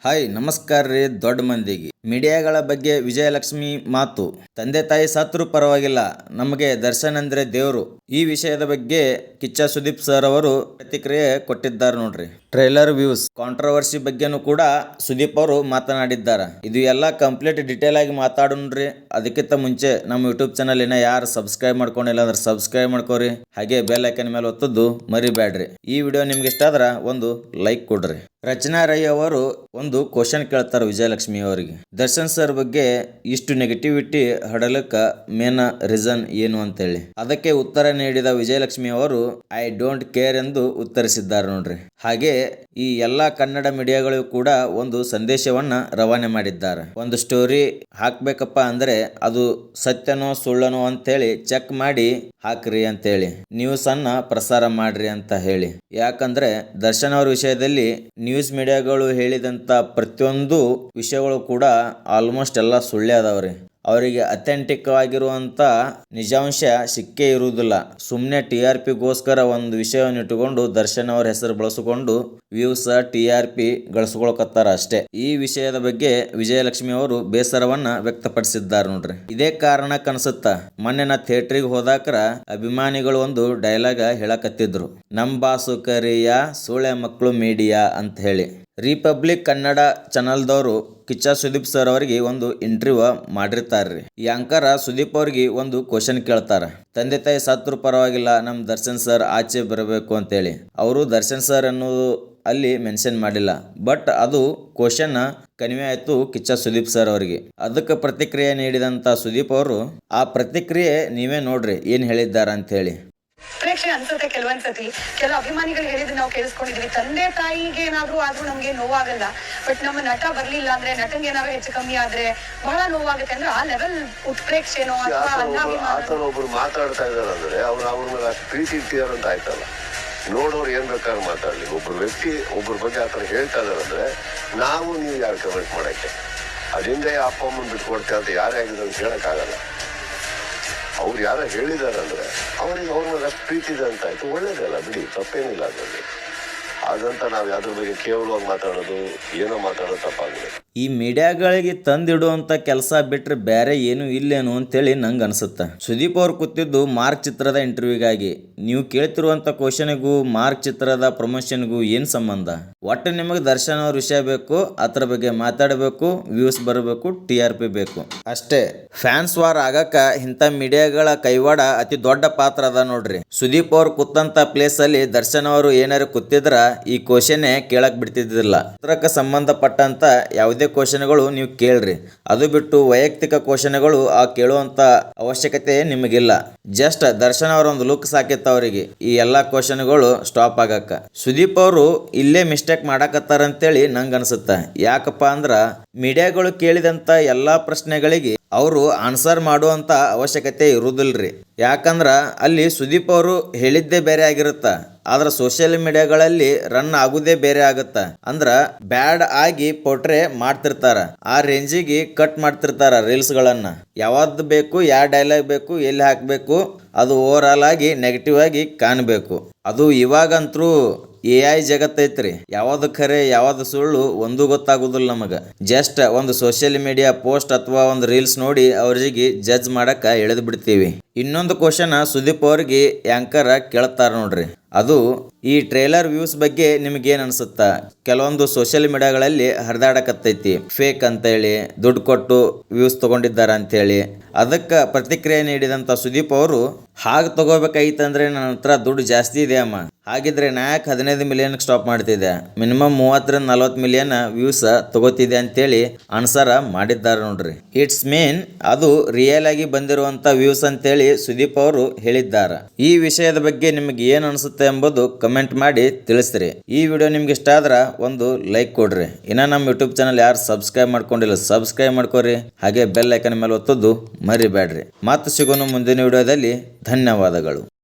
Hi ನಮಸ್ಕಾರ ರೀ ದೊಡ್ಡ ಮಂದಿಗೆ. ಮೀಡಿಯಾಗಳ ಬಗ್ಗೆ ವಿಜಯಲಕ್ಷ್ಮಿ ಮಾತು. ತಂದೆ ತಾಯಿ ಸತ್ರು ಪರವಾಗಿಲ್ಲ, ನಮಗೆ ದರ್ಶನ್ ಅಂದ್ರೆ ದೇವರು. ಈ ವಿಷಯದ ಬಗ್ಗೆ ಕಿಚ್ಚ ಸುದೀಪ್ ಸರ್ ಅವರು ಪ್ರತಿಕ್ರಿಯೆ ಕೊಟ್ಟಿದ್ದಾರೆ ನೋಡ್ರಿ. ಟ್ರೈಲರ್ ವ್ಯೂಸ್ ಕಾಂಟ್ರವರ್ಸಿ ಬಗ್ಗೆನೂ ಕೂಡ ಸುದೀಪ್ ಅವರು ಮಾತನಾಡಿದ್ದಾರೆ. ಇದು ಎಲ್ಲ ಕಂಪ್ಲೀಟ್ ಡಿಟೇಲ್ ಆಗಿ ಮಾತಾಡೋಣ್ರಿ. ಅದಕ್ಕಿಂತ ಮುಂಚೆ ನಮ್ಮ ಯೂಟ್ಯೂಬ್ ಚಾನಲ್ ಯಾರು ಸಬ್ಸ್ಕ್ರೈಬ್ ಮಾಡ್ಕೊಂಡಿಲ್ಲ ಅಂದ್ರೆ ಸಬ್ಸ್ಕ್ರೈಬ್ ಮಾಡ್ಕೋರಿ. ಹಾಗೆ ಬೆಲ್ ಐಕನ್ ಮೇಲೆ ಒತ್ತದ್ದು ಮರಿಬೇಡ್ರಿ. ಈ ವಿಡಿಯೋ ನಿಮ್ಗೆ ಇಷ್ಟ ಆದ್ರೆ ಒಂದು ಲೈಕ್ ಕೊಡ್ರಿ. ರಚನಾ ರೈ ಅವರು ಒಂದು ಕ್ವಶನ್ ಕೇಳ್ತಾರೆ ವಿಜಯಲಕ್ಷ್ಮಿ ಅವರಿಗೆ. ದರ್ಶನ್ ಸರ್ ಬಗ್ಗೆ ಇಷ್ಟು ನೆಗೆಟಿವಿಟಿ ಹಡಲಕ್ಕ ಮೇನ್ ರೀಸನ್ ಏನು ಅಂತೇಳಿ. ಅದಕ್ಕೆ ಉತ್ತರ ನೀಡಿದ ವಿಜಯಲಕ್ಷ್ಮಿ ಅವರು ಐ ಡೋಂಟ್ ಕೇರ್ ಎಂದು ಉತ್ತರಿಸಿದ್ದಾರೆ ನೋಡ್ರಿ. ಹಾಗೆ ಈ ಎಲ್ಲಾ ಕನ್ನಡ ಮೀಡಿಯಾಗಳು ಕೂಡ ಒಂದು ಸಂದೇಶವನ್ನ ರವಾನೆ ಮಾಡಿದ್ದಾರೆ. ಒಂದು ಸ್ಟೋರಿ ಹಾಕ್ಬೇಕಪ್ಪ ಅಂದ್ರೆ ಅದು ಸತ್ಯನೋ ಸುಳ್ಳನೋ ಅಂತೇಳಿ ಚೆಕ್ ಮಾಡಿ ಹಾಕ್ರಿ ಅಂತೇಳಿ, ನ್ಯೂಸ್ ಅನ್ನ ಪ್ರಸಾರ ಮಾಡ್ರಿ ಅಂತ ಹೇಳಿ. ಯಾಕಂದ್ರೆ ದರ್ಶನ್ ಅವ್ರ ವಿಷಯದಲ್ಲಿ ನ್ಯೂಸ್ ಮೀಡಿಯಾಗಳು ಹೇಳಿದಂತ ಪ್ರತಿಯೊಂದು ವಿಷಯಗಳು ಕೂಡ ಆಲ್ಮೋಸ್ಟ್ ಎಲ್ಲ ಸುಳ್ಳೇ ಅದಾವ್ರಿ. ಅವರಿಗೆ ಅಥೆಂಟಿಕ್ ಆಗಿರುವಂತ ನಿಜಾಂಶ ಸಿಕ್ಕೇ ಇರುವುದಿಲ್ಲ. ಸುಮ್ಮನೆ TRP ಗೋಸ್ಕರ ಒಂದು ವಿಷಯವನ್ನು ಇಟ್ಟುಕೊಂಡು ದರ್ಶನ್ ಅವರ ಹೆಸರು ಬಳಸಿಕೊಂಡು ವ್ಯೂಸ್ TRP ಗಳಿಸ್ಕೊಳಕತ್ತಾರ ಅಷ್ಟೇ. ಈ ವಿಷಯದ ಬಗ್ಗೆ ವಿಜಯಲಕ್ಷ್ಮಿ ಅವರು ಬೇಸರವನ್ನ ವ್ಯಕ್ತಪಡಿಸಿದ್ದಾರೆ ನೋಡ್ರಿ. ಇದೇ ಕಾರಣಕ್ಕೆ ಅನ್ಸುತ್ತಾ ಮೊನ್ನೆ ನಾ ಥಿಯೇಟ್ರಿಗೆ ಹೋದಾಕರ ಅಭಿಮಾನಿಗಳು ಒಂದು ಡೈಲಾಗ್ ಹೇಳಕತ್ತಿದ್ರು, ನಮ್ ಬಾಸು ಕರಿಯ ಸೂಳೆ ಮಕ್ಕಳು ಮೀಡಿಯಾ ಅಂತ ಹೇಳಿ. ರಿಪಬ್ಲಿಕ್ ಕನ್ನಡ ಚಾನಲ್ದವರು ಕಿಚ್ಚ ಸುದೀಪ್ ಸರ್ ಅವರಿಗೆ ಒಂದು ಇಂಟರ್ವ್ಯೂ ಮಾಡಿರ್ತಾರ್ರಿ. ಈ ಆಂಕರ್ ಸುದೀಪ್ ಅವ್ರಿಗೆ ಒಂದು ಕ್ವಶನ್ ಕೇಳ್ತಾರ, ತಂದೆ ತಾಯಿ ಸತ್ರು ಪರವಾಗಿಲ್ಲ, ನಮ್ ದರ್ಶನ್ ಸರ್ ಆಚೆ ಬರಬೇಕು ಅಂತೇಳಿ. ಅವರು ದರ್ಶನ್ ಸರ್ ಅನ್ನೋದು ಅಲ್ಲಿ ಮೆನ್ಷನ್ ಮಾಡಿಲ್ಲ, ಬಟ್ ಅದು ಕ್ವಶನ್ ಕನ್ವೆ ಆಯ್ತು ಕಿಚ್ಚ ಸುದೀಪ್ ಸರ್ ಅವರಿಗೆ. ಅದಕ್ಕೆ ಪ್ರತಿಕ್ರಿಯೆ ನೀಡಿದಂತ ಸುದೀಪ್ ಅವರು ಆ ಪ್ರತಿಕ್ರಿಯೆ ನೀವೇ ನೋಡ್ರಿ ಏನ್ ಹೇಳಿದ್ದಾರ ಅಂತ ಹೇಳಿ. ಪ್ರೇಕ್ಷೆ ಅನ್ಸುತ್ತೆ ಕೆಲವೊಂದ್ಸತಿ ಕೆಲ ಅಭಿಮಾನಿಗಳು ಹೇಳಿದ್ ನಾವು ಕೇಳಿಸ್ಕೊಂಡಿದೀವಿ, ತಂದೆ ತಾಯಿಗೆ ಏನಾದ್ರು ಆದ್ರೂ ನಮ್ಗೆ ನೋವಾಗಲ್ಲ, ಬಟ್ ನಮ್ಮ ನಟ ಬರ್ಲಿಲ್ಲ ಅಂದ್ರೆ ನಟನ್ಗೆ ಏನಾದ್ರು ಹೆಚ್ಚು ಕಮ್ಮಿ ಆದ್ರೆ ಬಹಳ ನೋವಾಗುತ್ತೆ ಅಂದ್ರೆ ಆ ಲೆವೆಲ್ ಉತ್ಪ್ರೇಕ್ಷೆನೋ ಅಥವಾ ಒಬ್ರು ಮಾತಾಡ್ತಾ ಇದಾರೆ ಅಂದ್ರೆ ಅವ್ರ ಮೇಲೆ ಅಷ್ಟು ಪ್ರೀತಿ ಇಟ್ಟಿದಾರೆ ಅಂತ ಆಯ್ತಲ್ಲ. ನೋಡೋರು ಏನ್ ಬೇಕಾದ್ರೂ ಮಾತಾಡ್ಲಿ, ಒಬ್ರು ವ್ಯಕ್ತಿ ಒಬ್ರ ಬಗ್ಗೆ ಆತರ ಹೇಳ್ತಾ ಇದಾರೆ ಅಂದ್ರೆ ನಾವು ನೀವು ಯಾರು ಕಮೆಂಟ್ ಮಾಡಕ್ಕೆ, ಅದರಿಂದ ಅಪ್ಪ ಅಮ್ಮನ್ ಬಿಟ್ಕೊಡ್ತೇವೆ ಅಂತ ಯಾರೇ ಆಗಿದ್ರು ಅಂತ ಹೇಳಕ್ ಆಗಲ್ಲ. ಅವ್ರು ಯಾರೋ ಹೇಳಿದಾರೆ ಅಂದ್ರೆ ಅವ್ರಿಗೆ ಅವ್ರ ಮೇಲೆ ಅಷ್ಟು ಪ್ರೀತಿ ಇದೆ ಅಂತ ಆಯ್ತು, ಒಳ್ಳೇದಲ್ಲ ಬಿಡಿ, ತಪ್ಪೇನಿಲ್ಲ ಅದರಲ್ಲಿ. ಹಾಗಂತ ನಾವು ಯಾವ್ದ್ರ ಬಗ್ಗೆ ಕೇವಲವಾಗಿ ಮಾತಾಡೋದು ಏನೋ ಮಾತಾಡೋದು ತಪ್ಪಾಗಿದೆ. ಈ ಮೀಡಿಯಾಗಳಿಗೆ ತಂದಿಡುವಂತ ಕೆಲಸ ಬಿಟ್ರೆ ಬೇರೆ ಏನು ಇಲ್ಲೇನು ಅಂತೇಳಿ ನಂಗೆ ಅನ್ಸುತ್ತೆ. ಸುದೀಪ್ ಅವ್ರು ಕೂತಿದ್ದು ಮಾರ್ಕ್ ಚಿತ್ರದ ಇಂಟರ್ವ್ಯೂಗಾಗಿ. ನೀವು ಕೇಳ್ತಿರುವಂತ ಕ್ವಶನ್ಗೂ ಮಾರ್ಕ್ ಚಿತ್ರದ ಪ್ರಮೋಷನ್ಗೂ ಏನ್ ಸಂಬಂಧ? ಒಟ್ಟು ನಿಮಗೆ ದರ್ಶನ್ ಅವ್ರ ವಿಷಯ ಬೇಕು, ಅದ್ರ ಬಗ್ಗೆ ಮಾತಾಡಬೇಕು, ವ್ಯೂಸ್ ಬರಬೇಕು, TRP ಬೇಕು ಅಷ್ಟೇ. ಫ್ಯಾನ್ಸ್ ವಾರ್ ಆಗಕ್ಕ ಇಂಥ ಮೀಡಿಯಾಗಳ ಕೈವಾಡ ಅತಿ ದೊಡ್ಡ ಪಾತ್ರ ಅದ ನೋಡ್ರಿ. ಸುದೀಪ್ ಅವ್ರು ಕೂತಂತ ಪ್ಲೇಸ್ ಅಲ್ಲಿ ದರ್ಶನ್ ಅವರು ಏನಾರು ಕೂತಿದ್ರ ಈ ಕ್ವಶನ್ ಕೇಳಕ್ ಬಿಡ್ತಿದ್ದಿಲ್ಲ. ಅದಕ್ಕೆ ಸಂಬಂಧಪಟ್ಟಂತ ಯಾವುದೇ ಕ್ವಶನ್ಗಳು ನೀವು ಕೇಳ್ರಿ. ಅದು ಬಿಟ್ಟು ವೈಯಕ್ತಿಕ ಕ್ವಶನ್ಗಳು ಆ ಕೇಳುವಂತ ಅವಶ್ಯಕತೆ ನಿಮಗಿಲ್ಲ. ಜಸ್ಟ್ ದರ್ಶನ್ ಅವರ ಒಂದು ಲುಕ್ ಸಾಕಿತ್ತ ಅವರಿಗೆ ಈ ಎಲ್ಲಾ ಕ್ವಶನ್ಗಳು ಸ್ಟಾಪ್ ಆಗಕ್ಕ. ಸುದೀಪ್ ಅವರು ಇಲ್ಲೇ ಮಿಸ್ಟೇಕ್ ಮಾಡಾಕತ್ತಾರ ಅಂತೇಳಿ ನಂಗೆ ಅನ್ಸುತ್ತ. ಯಾಕಪ್ಪ ಅಂದ್ರ ಮೀಡಿಯಾಗಳು ಕೇಳಿದಂತ ಎಲ್ಲಾ ಪ್ರಶ್ನೆಗಳಿಗೆ ಅವರು ಆನ್ಸರ್ ಮಾಡುವಂತ ಅವಶ್ಯಕತೆ ಇರುವುದಿಲ್ರಿ. ಯಾಕಂದ್ರ ಅಲ್ಲಿ ಸುದೀಪ್ ಅವರು ಹೇಳಿದ್ದೇ ಬೇರೆ ಆಗಿರುತ್ತ, ಆದ್ರ ಸೋಷಿಯಲ್ ಮೀಡಿಯಾಗಳಲ್ಲಿ ರನ್ ಆಗುದೇ ಬೇರೆ ಆಗುತ್ತ. ಅಂದ್ರ ಬ್ಯಾಡ್ ಆಗಿ ಪೋಟ್ರೆ ಮಾಡ್ತಿರ್ತಾರ, ಆ ರೇಂಜಿಗೆ ಕಟ್ ಮಾಡ್ತಿರ್ತಾರ ರೀಲ್ಸ್ ಗಳನ್ನ. ಯಾವ್ದು ಬೇಕು, ಯಾವ ಡೈಲಾಗ್ ಬೇಕು, ಎಲ್ಲಿ ಹಾಕ್ಬೇಕು, ಅದು ಓವರ್ ಆಲ್ ಆಗಿ ನೆಗೆಟಿವ್ ಆಗಿ ಕಾಣಬೇಕು. ಅದು ಇವಾಗಂತರೂ AI ಜಗತ್ತೈತ್ರಿ. ಯಾವ್ದು ಖರೆ ಯಾವ್ದು ಸುಳ್ಳು ಒಂದು ಗೊತ್ತಾಗುದಿಲ್ಲ ನಮಗ. ಜಸ್ಟ್ ಒಂದು ಸೋಷಿಯಲ್ ಮೀಡಿಯಾ ಪೋಸ್ಟ್ ಅಥವಾ ಒಂದು ರೀಲ್ಸ್ ನೋಡಿ ಅವ್ರಿಗೆ ಜಡ್ಜ್ ಮಾಡಕ ಎಳೆದು ಬಿಡ್ತೀವಿ. ಇನ್ನೊಂದು ಕ್ವಶನ್ ಸುದೀಪ್ ಅವ್ರಿಗೆ ಆಂಕರ್ ಕೇಳ್ತಾರ ನೋಡ್ರಿ. ಅದು ಈ ಟ್ರೇಲರ್ ವ್ಯೂಸ್ ಬಗ್ಗೆ ನಿಮ್ಗೇನ್ ಅನ್ಸುತ್ತಾ? ಕೆಲವೊಂದು ಸೋಷಿಯಲ್ ಮೀಡಿಯಾಗಳಲ್ಲಿ ಹರಿದಾಡಕತ್ತೈತಿ ಫೇಕ್ ಅಂತ ಹೇಳಿ, ದುಡ್ಡು ಕೊಟ್ಟು ವ್ಯೂಸ್ ತಗೊಂಡಿದ್ದಾರೆ ಅಂತ ಹೇಳಿ. ಅದಕ್ಕೆ ಪ್ರತಿಕ್ರಿಯೆ ನೀಡಿದಂತ ಸುದೀಪ್ ಅವರು, ಹಾಗೆ ತಗೋಬೇಕಾಗಿತ್ತಂದ್ರೆ ನನ್ನ ಹತ್ರ ದುಡ್ಡು ಜಾಸ್ತಿ ಇದೆ ಅಮ್ಮ, ಹಾಗಿದ್ರೆ ನಾಯಕ್ 15 ಮಿಲಿಯನ್ ಸ್ಟಾಪ್ ಮಾಡ್ತಿದ್ದೆ, ಮಿನಿಮಮ್ 30-40 ಮಿಲಿಯನ್ ವ್ಯೂಸ್ ತಗೋತಿದೆ ಅಂತೇಳಿ ಆನ್ಸರ್ ಮಾಡಿದ್ದಾರೆ ನೋಡ್ರಿ. ಇಟ್ಸ್ ಮೀನ್ ಅದು ರಿಯಲ್ ಆಗಿ ಬಂದಿರುವಂತ ವ್ಯೂಸ್ ಅಂತೇಳಿ ಸುದೀಪ್ ಅವರು ಹೇಳಿದ್ದಾರೆ. ಈ ವಿಷಯದ ಬಗ್ಗೆ ನಿಮ್ಗೆ ಏನ್ ಅನ್ಸುತ್ತೆ ಎಂಬುದು ಕಮೆಂಟ್ ಮಾಡಿ ತಿಳಿಸ್ರಿ. ಈ ವಿಡಿಯೋ ನಿಮ್ಗೆ ಇಷ್ಟ ಆದ್ರ ಒಂದು ಲೈಕ್ ಕೊಡ್ರಿ. ಇನ್ನ ನಮ್ಮ ಯೂಟ್ಯೂಬ್ ಚಾನಲ್ ಯಾರು ಸಬ್ಸ್ಕ್ರೈಬ್ ಮಾಡ್ಕೊಂಡಿಲ್ಲ ಸಬ್ಸ್ಕ್ರೈಬ್ ಮಾಡ್ಕೋರಿ. ಹಾಗೆ ಬೆಲ್ ಐಕನ್ ಮೇಲೆ ಒತ್ತೋದು ಮರಿಬೇಡ್ರಿ. ಮತ್ತೆ ಸಿಗೋಣ ಮುಂದಿನ ವಿಡಿಯೋದಲ್ಲಿ. ಧನ್ಯವಾದಗಳು.